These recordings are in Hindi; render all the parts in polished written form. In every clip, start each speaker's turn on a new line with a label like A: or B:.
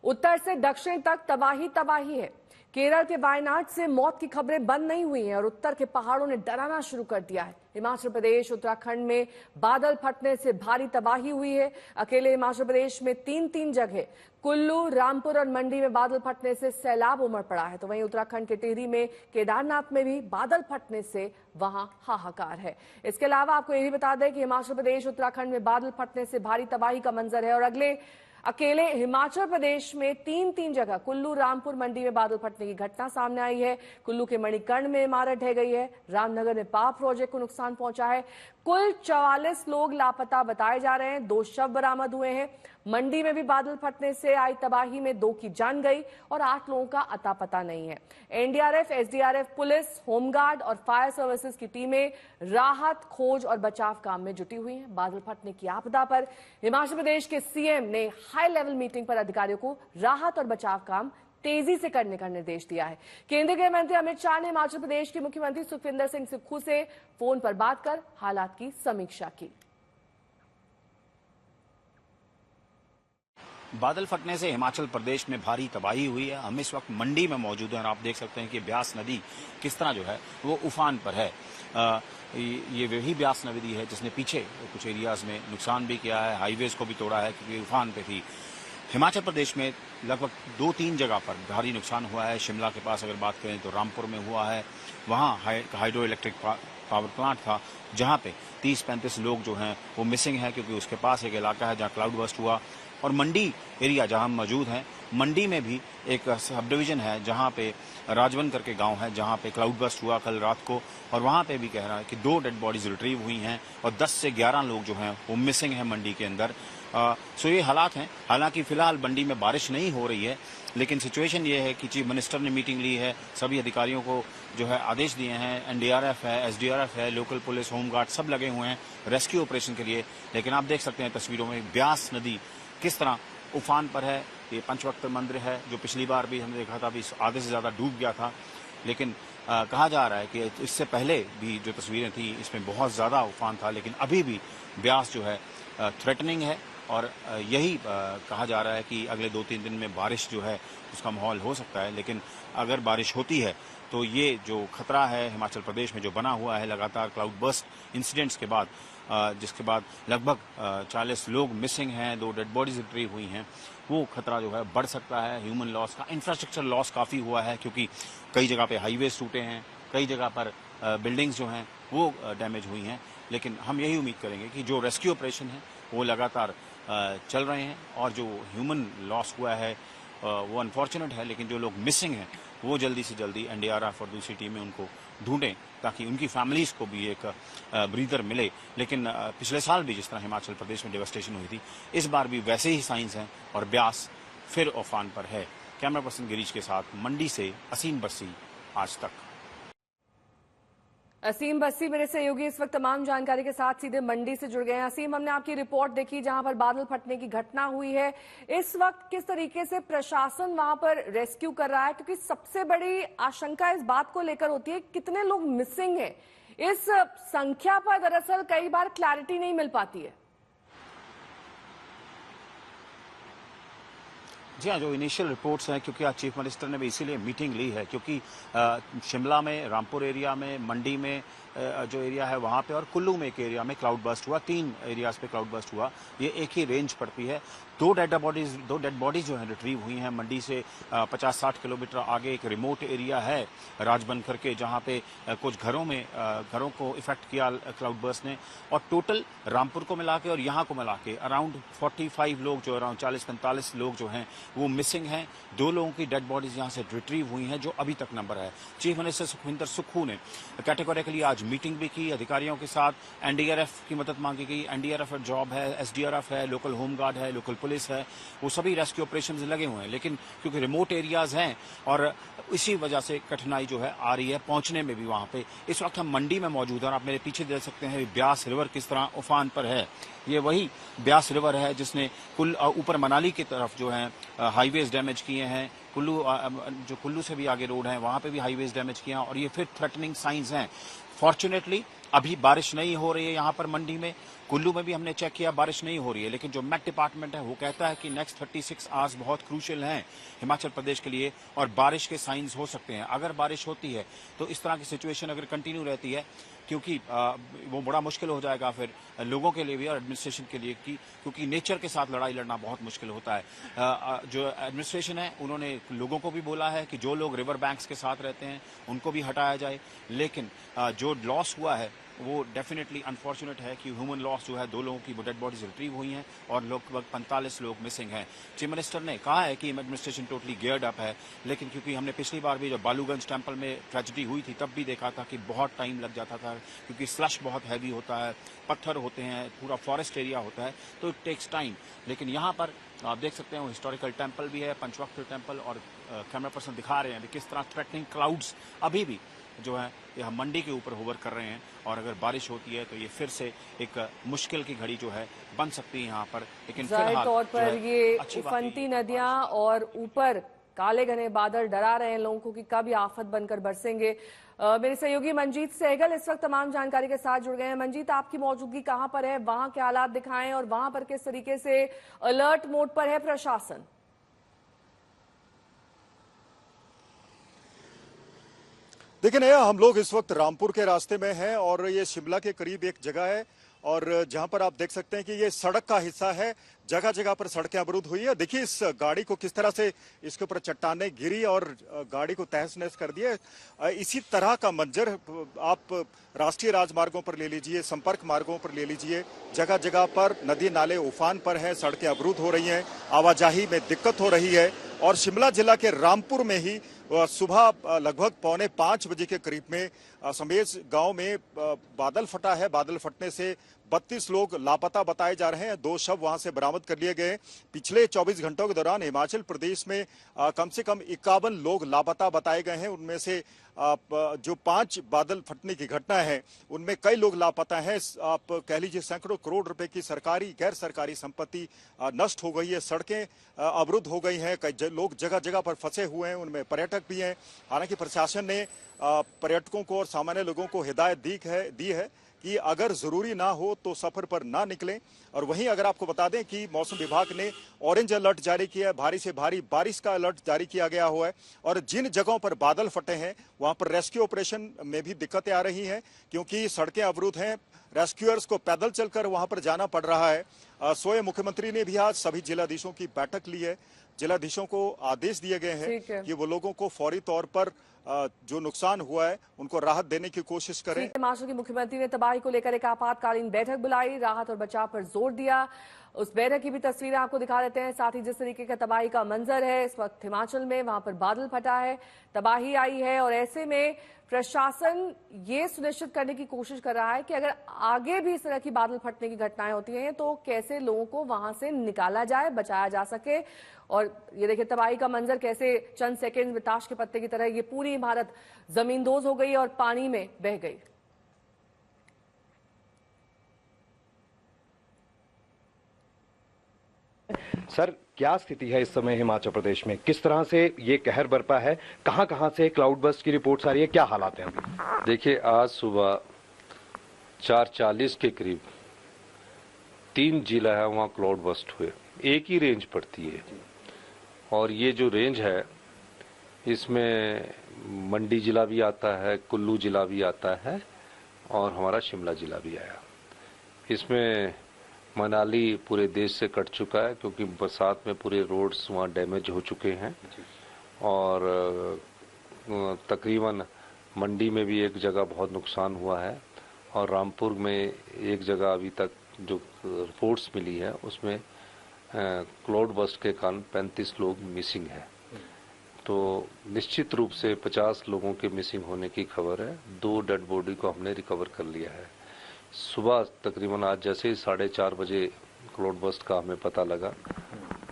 A: उत्तर से दक्षिण तक तबाही तबाही है। केरल के वायनाड से मौत की खबरें बंद नहीं हुई हैं और उत्तर के पहाड़ों ने डराना शुरू कर दिया है। हिमाचल प्रदेश, उत्तराखंड में बादल फटने से भारी तबाही हुई है। अकेले हिमाचल प्रदेश में तीन जगह कुल्लू, रामपुर और मंडी में बादल फटने से सैलाब उमड़ पड़ा है। तो वहीं उत्तराखंड के टिहरी में, केदारनाथ में भी बादल फटने से वहां हाहाकार है। इसके अलावा आपको यह भी बता दें कि हिमाचल प्रदेश, उत्तराखंड में बादल फटने से भारी तबाही का मंजर है और अकेले हिमाचल प्रदेश में तीन जगह कुल्लू, रामपुर, मंडी में बादल फटने की घटना सामने आई है। कुल्लू के मणिकर्ण में इमारत ढह गई है। रामनगर में पावर प्रोजेक्ट को नुकसान पहुंचा है। कुल 44 लोग लापता बताए जा रहे हैं। 2 शव बरामद हुए हैं। मंडी में भी बादल फटने से आई तबाही में 2 की जान गई और 8 लोगों का अता पता नहीं है। एनडीआरएफ, एसडीआरएफ, पुलिस, होमगार्ड और फायर सर्विसेज की टीमें राहत, खोज और बचाव काम में जुटी हुई हैं। बादल फटने की आपदा पर हिमाचल प्रदेश के सीएम ने हाई लेवल मीटिंग पर अधिकारियों को राहत और बचाव काम तेजी से करने का निर्देश दिया है। केंद्रीय गृह मंत्री अमित शाह ने हिमाचल प्रदेश के मुख्यमंत्री सुखविंदर सिंह सुक्खू से फोन पर बात कर हालात की समीक्षा की।
B: बादल फटने से हिमाचल प्रदेश में भारी तबाही हुई है। हम इस वक्त मंडी में मौजूद हैं और आप देख सकते हैं कि ब्यास नदी किस तरह जो है वो उफान पर है। ये वही ब्यास नदी है जिसने पीछे कुछ एरियाज में नुकसान भी किया है, हाईवेज को भी तोड़ा है क्योंकि उफान पे थी। हिमाचल प्रदेश में लगभग 2-3 जगह पर भारी नुकसान हुआ है। शिमला के पास अगर बात करें तो रामपुर में हुआ है। वहाँ हाइड्रो इलेक्ट्रिक पावर प्लांट था जहाँ पे 30-35 लोग जो हैं वो मिसिंग है क्योंकि उसके पास एक इलाका है जहाँ क्लाउड बस्ट हुआ। और मंडी एरिया जहां हम मौजूद हैं, मंडी में भी एक सब डिवीजन है जहां पे राजवन करके गांव है जहां पे क्लाउड बस्ट हुआ कल रात को और वहां पे भी कह रहा है कि 2 डेड बॉडीज रिट्रीव हुई हैं और 10 से 11 लोग जो हैं वो मिसिंग हैं मंडी के अंदर। सो ये हालात हैं। हालांकि फिलहाल मंडी में बारिश नहीं हो रही है लेकिन सिचुएशन ये है कि चीफ मिनिस्टर ने मीटिंग ली है, सभी अधिकारियों को जो है आदेश दिए हैं। एनडीआरएफ है, एसडीआरएफ है, लोकल पुलिस, होमगार्ड सब लगे हुए हैं रेस्क्यू ऑपरेशन के लिए। लेकिन आप देख सकते हैं तस्वीरों में ब्यास नदी किस तरह उफान पर है। ये पंचवक्त मंदिर है जो पिछली बार भी हमने देखा था, अभी आधे से ज्यादा डूब गया था। लेकिन कहा जा रहा है कि इससे पहले भी जो तस्वीरें थी इसमें बहुत ज्यादा उफान था, लेकिन अभी भी ब्यास जो है थ्रेटनिंग है और यही कहा जा रहा है कि अगले 2-3 दिन में बारिश जो है उसका माहौल हो सकता है। लेकिन अगर बारिश होती है तो ये जो खतरा है हिमाचल प्रदेश में जो बना हुआ है लगातार क्लाउड बस्ट इंसिडेंट्स के बाद, जिसके बाद लगभग 40 लोग मिसिंग हैं, 2 डेड बॉडीज रिट्रीव हुई हैं, वो खतरा जो है बढ़ सकता है। ह्यूमन लॉस का, इंफ्रास्ट्रक्चर लॉस काफ़ी हुआ है क्योंकि कई जगह पे हाईवेज टूटे हैं, कई जगह पर बिल्डिंग्स जो हैं वो डैमेज हुई हैं। लेकिन हम यही उम्मीद करेंगे कि जो रेस्क्यू ऑपरेशन है वो लगातार चल रहे हैं और जो ह्यूमन लॉस हुआ है वो अनफॉर्चुनेट है, लेकिन जो लोग मिसिंग हैं वो जल्दी से जल्दी एनडीआरएफ और दूसरी टीमें उनको ढूंढें ताकि उनकी फैमिलीज को भी एक ब्रीदर मिले। लेकिन पिछले साल भी जिस तरह हिमाचल प्रदेश में डेवास्टेशन हुई थी, इस बार भी वैसे ही साइंस हैं और ब्यास फिर उफान पर है। कैमरा पर्सन गिरीश के साथ मंडी से असीम बस्सी, आज तक।
A: असीम बस्सी मेरे सहयोगी इस वक्त तमाम जानकारी के साथ सीधे मंडी से जुड़ गए हैं। असीम, हमने आपकी रिपोर्ट देखी जहां पर बादल फटने की घटना हुई है। इस वक्त किस तरीके से प्रशासन वहां पर रेस्क्यू कर रहा है, क्योंकि सबसे बड़ी आशंका इस बात को लेकर होती है कितने लोग मिसिंग हैं। इस संख्या पर दरअसल कई बार क्लैरिटी नहीं मिल पाती है।
B: जी हाँ, जो इनिशियल रिपोर्ट्स हैं, क्योंकि आज चीफ मिनिस्टर ने भी इसीलिए मीटिंग ली है क्योंकि शिमला में, रामपुर एरिया में, मंडी में जो एरिया है वहाँ पे और कुल्लू में एक एरिया में क्लाउड बस्ट हुआ, 3 एरियाज पे क्लाउड बस्ट हुआ। ये एक ही रेंज पड़ती है। 2 डेड बॉडीज जो हैं रिट्रीव हुई हैं मंडी से 50-60 किलोमीटर आगे एक रिमोट एरिया है राजबन करके जहाँ पे कुछ घरों को इफेक्ट किया क्लाउड बस्ट ने। और टोटल रामपुर को मिला के और यहाँ को मिला के अराउंड 45 लोग जो अराउंड 40-45 लोग जो हैं वो मिसिंग हैं। 2 लोगों की डेड बॉडीज यहाँ से रिट्रीव हुई हैं जो अभी तक नंबर है। चीफ मिनिस्टर सुखविंदर सुक्खू ने कैटेगोरिकली आज मीटिंग भी की अधिकारियों के साथ। एनडीआरएफ की मदद मांगी गई। एनडीआरएफ जॉब है, एसडीआरएफ है, लोकल होमगार्ड है, लोकल पुलिस है, वो सभी रेस्क्यू ऑपरेशंस लगे हुए हैं। लेकिन क्योंकि रिमोट एरियाज हैं और इसी वजह से कठिनाई जो है आ रही है पहुंचने में भी वहां पे। इस वक्त हम मंडी में मौजूद हैं और आप मेरे पीछे देख सकते हैं ब्यास रिवर किस तरह उफान पर है। ये वही ब्यास रिवर है जिसने ऊपर मनाली की तरफ जो है हाईवेज डैमेज किए हैं। कुल्लू से भी आगे रोड है वहां पे भी हाईवेज डैमेज किया और ये फिर थ्रेटनिंग साइंस हैं। फॉर्चुनेटली अभी बारिश नहीं हो रही है यहाँ पर मंडी में, कुल्लू में भी हमने चेक किया, बारिश नहीं हो रही है, लेकिन जो मेट डिपार्टमेंट है वो कहता है कि नेक्स्ट 36 आवर्स बहुत क्रूशियल हैं हिमाचल प्रदेश के लिए और बारिश के साइंस हो सकते हैं। अगर बारिश होती है तो इस तरह की सिचुएशन अगर कंटिन्यू रहती है, क्योंकि वो बड़ा मुश्किल हो जाएगा फिर लोगों के लिए भी और एडमिनिस्ट्रेशन के लिए, क्योंकि नेचर के साथ लड़ाई लड़ना बहुत मुश्किल होता है। जो एडमिनिस्ट्रेशन है उन्होंने लोगों को भी बोला है कि जो लोग रिवर बैंक्स के साथ रहते हैं उनको भी हटाया जाए, लेकिन जो लॉस हुआ है वो डेफिनेटली अनफॉर्चुनेट है कि ह्यूमन लॉस जो है, 2 लोगों की डेड बॉडीज रिट्रीव हुई हैं और लगभग 45 लोग मिसिंग हैं। चीफ मिनिस्टर ने कहा है कि एडमिनिस्ट्रेशन टोटली गियर्ड अप है, लेकिन क्योंकि हमने पिछली बार भी जब बालूगंज टेम्पल में ट्रेजेडी हुई थी तब भी देखा था कि बहुत टाइम लग जाता था, क्योंकि स्लश बहुत हैवी होता है, पत्थर होते हैं, पूरा फॉरेस्ट एरिया होता है, तो इट टेक्स टाइम। लेकिन यहाँ पर आप देख सकते हैं हिस्टोरिकल टेम्पल भी है, पंचवक्र टेम्पल, और कैमरा पर्सन दिखा रहे हैं कि किस तरह थ्रेटनिंग क्लाउड्स अभी भी जो है यह मंडी के ऊपर होवर कर रहे हैं, और अगर बारिश होती है तो ये फिर से एक मुश्किल की घड़ी जो है बन सकती है यहाँ पर। लेकिन
A: जाहिर तौर पर ये उफनती नदियां और ऊपर काले घने बादल डरा रहे हैं लोगों को कि कब ये आफत बनकर बरसेंगे। मेरे सहयोगी मंजीत सहगल इस वक्त तमाम जानकारी के साथ जुड़ गए हैं। मंजीत, आपकी मौजूदगी कहां पर है, वहां के हालात दिखाएं और वहां पर किस तरीके से अलर्ट मोड पर है प्रशासन?
C: देखिए नया, हम लोग इस वक्त रामपुर के रास्ते में हैं और ये शिमला के करीब एक जगह है और जहां पर आप देख सकते हैं कि ये सड़क का हिस्सा है, जगह जगह पर सड़कें अवरुद्ध हुई है। देखिए इस गाड़ी को किस तरह से इसके ऊपर चट्टाने गिरी और गाड़ी को तहस नहस कर दिया। इसी तरह का मंजर आप राष्ट्रीय राजमार्गों पर ले लीजिए, संपर्क मार्गों पर ले लीजिए, जगह जगह पर नदी नाले उफान पर हैं, सड़कें अवरुद्ध हो रही हैं, आवाजाही में दिक्कत हो रही है। और शिमला जिला के रामपुर में ही सुबह लगभग 4:45 बजे के करीब में समेज गांव में बादल फटा है। बादल फटने से 32 लोग लापता बताए जा रहे हैं। 2 शव वहां से बरामद कर लिए गए। पिछले 24 घंटों के दौरान हिमाचल प्रदेश में कम से कम 51 लोग लापता बताए गए हैं। उनमें से जो 5 बादल फटने की घटना है उनमें कई लोग लापता हैं। आप कह लीजिए सैकड़ों करोड़ रुपए की सरकारी गैर सरकारी संपत्ति नष्ट हो गई है, सड़कें अवरुद्ध हो गई हैं, कई लोग जगह जगह पर फंसे हुए हैं, उनमें पर्यटक भी हैं। हालांकि प्रशासन ने पर्यटकों को और सामान्य लोगों को हिदायत दी है कि अगर जरूरी ना हो तो सफर पर ना निकलें। और वहीं अगर आपको बता दें कि मौसम विभाग ने ऑरेंज अलर्ट जारी किया है, भारी से भारी बारिश का अलर्ट जारी किया गया हुआ है। और जिन जगहों पर बादल फटे हैं वहां पर रेस्क्यू ऑपरेशन में भी दिक्कतें आ रही हैं, क्योंकि सड़कें अवरुद्ध हैं, रेस्क्यूअर्स को पैदल चलकर वहां पर जाना पड़ रहा है। स्वयं मुख्यमंत्री ने भी आज सभी जिलाधीशों की बैठक ली है। जिलाधीशों को आदेश दिए गए हैं कि वो लोगों को फौरी तौर पर जो नुकसान हुआ है उनको राहत देने की कोशिश करें।
A: हिमाचल के मुख्यमंत्री ने तबाही को लेकर एक आपातकालीन बैठक बुलाई, राहत और बचाव पर जोर दिया। उस बैठक की भी तस्वीरें आपको दिखा देते हैं। साथ ही जिस तरीके का तबाही का मंजर है इस वक्त हिमाचल में, वहां पर बादल फटा है, तबाही आई है और ऐसे में प्रशासन ये सुनिश्चित करने की कोशिश कर रहा है कि अगर आगे भी इस तरह की बादल फटने की घटनाएं होती हैं तो कैसे लोगों को वहां से निकाला जाए, बचाया जा सके। और ये देखिए तबाही का मंजर कैसे चंद सेकंड में ताश के पत्ते की तरह ये पूरी इमारत जमींदोज हो गई और पानी में बह गई।
D: सर, क्या स्थिति है इस समय हिमाचल प्रदेश में? किस तरह से ये कहर बरपा है? कहां से क्लाउड बर्स्ट की रिपोर्ट्स आ रही है? क्या हालात हैं अभी?
E: देखिए, आज सुबह 4:40 के करीब 3 जिला है वहाँ क्लाउड बर्स्ट हुए। एक ही रेंज पड़ती है और ये जो रेंज है इसमें मंडी जिला भी आता है, कुल्लू जिला भी आता है और हमारा शिमला जिला भी आया। इसमें मनाली पूरे देश से कट चुका है क्योंकि बरसात में पूरे रोड्स वहाँ डैमेज हो चुके हैं और तकरीबन मंडी में भी एक जगह बहुत नुकसान हुआ है और रामपुर में एक जगह अभी तक जो रिपोर्ट्स मिली है उसमें क्लाउड बर्स्ट के कारण 35 लोग मिसिंग हैं। तो निश्चित रूप से 50 लोगों के मिसिंग होने की खबर है। 2 डेड बॉडी को हमने रिकवर कर लिया है। सुबह तकरीबन आज जैसे ही 4:30 बजे क्लाउड बर्स्ट का हमें पता लगा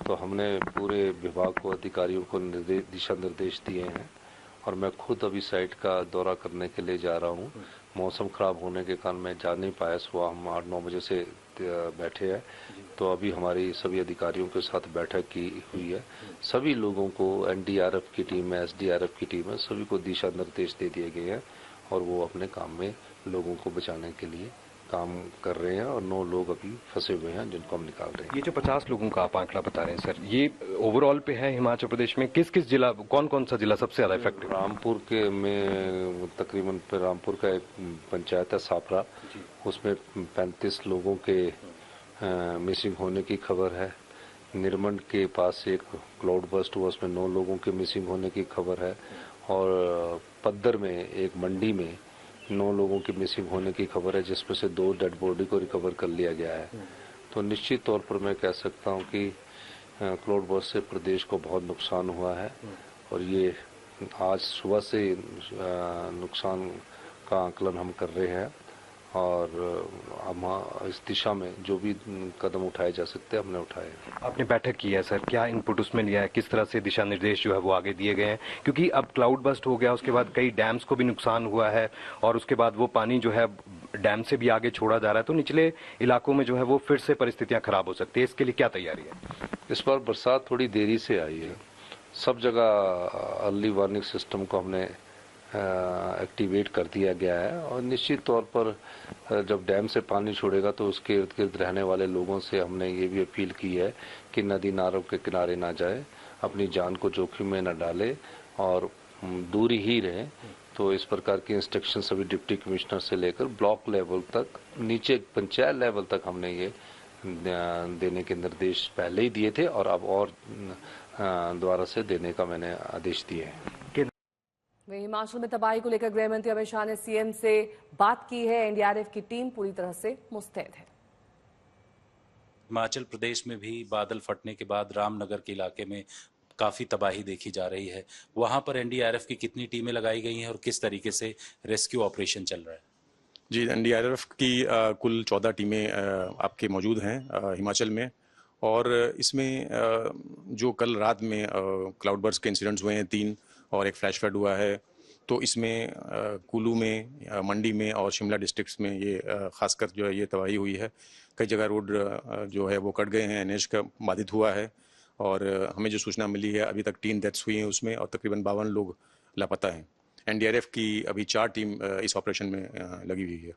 E: तो हमने पूरे विभाग को, अधिकारियों को दिशा निर्देश दिए हैं और मैं खुद अभी साइट का दौरा करने के लिए जा रहा हूँ। मौसम खराब होने के कारण मैं जा नहीं पाया। सुबह हम 8-9 बजे से बैठे हैं तो अभी हमारी सभी अधिकारियों के साथ बैठक की हुई है। सभी लोगों को, NDRF की टीम है, SDRF की टीम है, सभी को दिशा निर्देश दे दिए गए हैं और वो अपने काम में लोगों को बचाने के लिए काम कर रहे हैं और 9 लोग अभी फंसे हुए हैं जिनको हम निकाल रहे हैं।
D: ये जो 50 लोगों का आप आंकड़ा बता रहे हैं सर, ये ओवरऑल पे है हिमाचल प्रदेश में? किस किस जिला, कौन कौन सा जिला सबसे ज्यादा इफेक्टेड?
E: रामपुर के में तकरीबन रामपुर का एक पंचायत है साफरा, उसमें 35 लोगों के मिसिंग होने की खबर है। निर्मंड के पास एक क्लाउड बस्ट हुआ, उसमें 9 लोगों के मिसिंग होने की खबर है। और पद्दर में एक मंडी में 9 लोगों की मिसिंग होने की खबर है, जिसमें से 2 डेड बॉडी को रिकवर कर लिया गया है। तो निश्चित तौर पर मैं कह सकता हूं कि क्लाउड बस्ट से प्रदेश को बहुत नुकसान हुआ है और ये आज सुबह से नुकसान का आकलन हम कर रहे हैं और हम इस दिशा में जो भी कदम उठाए जा सकते हैं हमने उठाए।
D: आपने बैठक की है सर, क्या इनपुट उसमें लिया है? किस तरह से दिशा निर्देश जो है वो आगे दिए गए हैं? क्योंकि अब क्लाउड बस्ट हो गया, उसके बाद कई डैम्स को भी नुकसान हुआ है और उसके बाद वो पानी जो है डैम से भी आगे छोड़ा जा रहा है, तो निचले इलाकों में जो है वो फिर से परिस्थितियां खराब हो सकती है। इसके लिए क्या तैयारी है?
E: इस बार बरसात थोड़ी देरी से आई है। सब जगह अर्ली वार्निंग सिस्टम को हमने एक्टिवेट कर दिया गया है और निश्चित तौर पर जब डैम से पानी छोड़ेगा तो उसके इर्द गिर्द रहने वाले लोगों से हमने ये भी अपील की है कि नदी नालों के किनारे ना जाए, अपनी जान को जोखिम में न डाले और दूरी ही रहे। तो इस प्रकार के इंस्ट्रक्शन सभी डिप्टी कमिश्नर से लेकर ब्लॉक लेवल तक, नीचे पंचायत लेवल तक हमने ये देने के निर्देश पहले ही दिए थे और अब और द्वारा से देने का मैंने आदेश दिए हैं।
A: वहीं हिमाचल में तबाही को लेकर गृह मंत्री अमित शाह ने सीएम से बात की है। एनडीआरएफ की टीम पूरी तरह से मुस्तैद है।
F: हिमाचल प्रदेश में भी बादल फटने के बाद रामनगर के इलाके में काफी तबाही देखी जा रही है। वहां पर एनडीआरएफ की कितनी टीमें लगाई गई हैं और किस तरीके से रेस्क्यू ऑपरेशन चल रहा है?
G: जी, एनडीआरएफ की कुल 14 टीमें आपके मौजूद हैं हिमाचल में और इसमें जो कल रात में क्लाउड बर्स्ट के इंसिडेंट्स हुए हैं 3 और एक फ्लैश फ्लड हुआ है, तो इसमें कुल्लू में, मंडी में और शिमला डिस्ट्रिक्ट्स में ये खासकर जो है ये तबाही हुई है। कई जगह रोड जो है वो कट गए हैं, एनएच का बाधित हुआ है और हमें जो सूचना मिली है अभी तक 3 डेथ्स हुई हैं उसमें और तकरीबन 52 लोग लापता हैं। एनडीआरएफ की अभी 4 टीम इस ऑपरेशन में लगी हुई है।